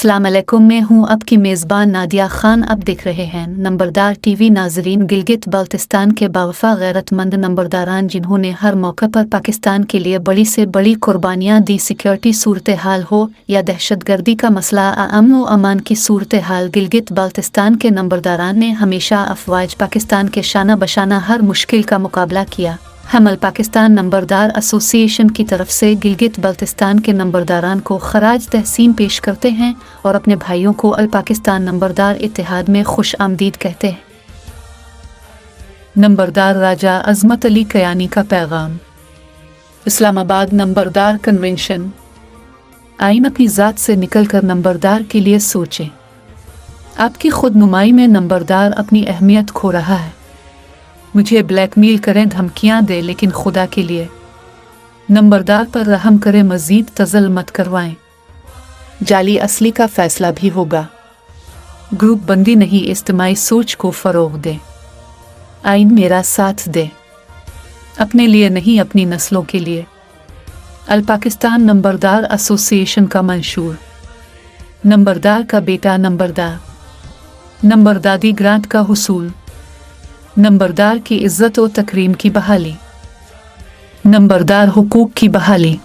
अस्सलाम वालेकुम, मैं हूं आपकी मेज़बान नादिया खान। अब देख रहे हैं नंबरदार टीवी। नाजरीन, गिलगित बाल्टिस्तान के बावफा गैरतमंद नंबरदारान जिन्होंने हर मौके पर पाकिस्तान के लिए बड़ी से बड़ी कुर्बानियां दी, सिक्योरिटी सूरत हाल हो या दहशतगर्दी का मसला, अमन व अमान की सूरत हाल, गिलगित बाल्टिस्तान के नंबरदारान ने हमेशा अफवाज पाकिस्तान के शाना बशाना हर मुश्किल का मुकाबला किया। हम अल पाकिस्तान नंबरदार एसोसिएशन की तरफ से गिलगित बाल्टिस्तान के नंबरदारान को खराज तहसीन पेश करते हैं और अपने भाइयों को अल पाकिस्तान नंबरदार इत्तेहाद में खुश आमदीद कहते हैं। नंबरदार राजा अजमत अली कयानी का पैगाम। इस्लामाबाद नंबरदार कन्वेंशन। आइन अपनी ज़ात से निकलकर नंबरदार के लिए सोचें। आपकी खुदनुमाई में नंबरदार अपनी अहमियत खो रहा है। मुझे ब्लैकमेल करें, धमकियां दे, लेकिन खुदा के लिए नंबरदार पर रहम करें, मजीद तजल मत करवाएं। जाली असली का फैसला भी होगा। ग्रुप बंदी नहीं, इज्तिमाई सोच को फ़रोग़ दे। आइन मेरा साथ दे, अपने लिए नहीं अपनी नस्लों के लिए। अल पाकिस्तान नंबरदार एसोसिएशन का मंशूर। नंबरदार का बेटा नंबरदार। नंबरदादी ग्रांट का हुसूल। नंबरदार की इज्जत और तकरीम की बहाली। नंबरदार हुकूक की बहाली।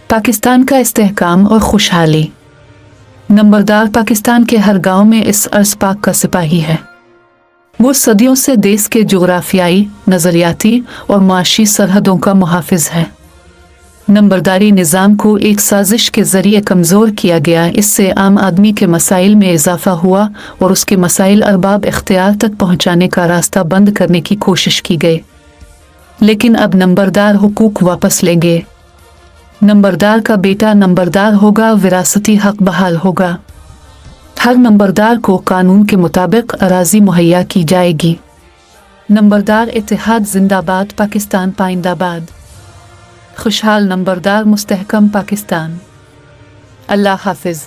पाकिस्तान का इस्तेहकाम और खुशहाली। नंबरदार पाकिस्तान के हर गांव में इस अर्ज़ पाक का सिपाही है। वो सदियों से देश के जोग्राफियाई, नज़रियाती और मुआशी सरहदों का मुहाफ़िज़ है। नंबरदारी निज़ाम को एक साजिश के ज़रिए कमज़ोर किया गया। इससे आम आदमी के मसाइल में इजाफ़ा हुआ और उसके मसाइल अरबाब इख्तियार तक पहुँचाने का रास्ता बंद करने की कोशिश की गई। लेकिन अब नंबरदार हुकूक वापस लेंगे। नंबरदार का बेटा नंबरदार होगा, विरासती हक बहाल होगा। हर नंबरदार को कानून के मुताबिक अराज़ी मुहैया की जाएगी। नंबरदार इत्तेहाद जिंदाबाद, पाकिस्तान पाइंदाबाद। खुशहाल नंबरदार, मुस्तहकम पाकिस्तान। अल्लाह हाफिज़।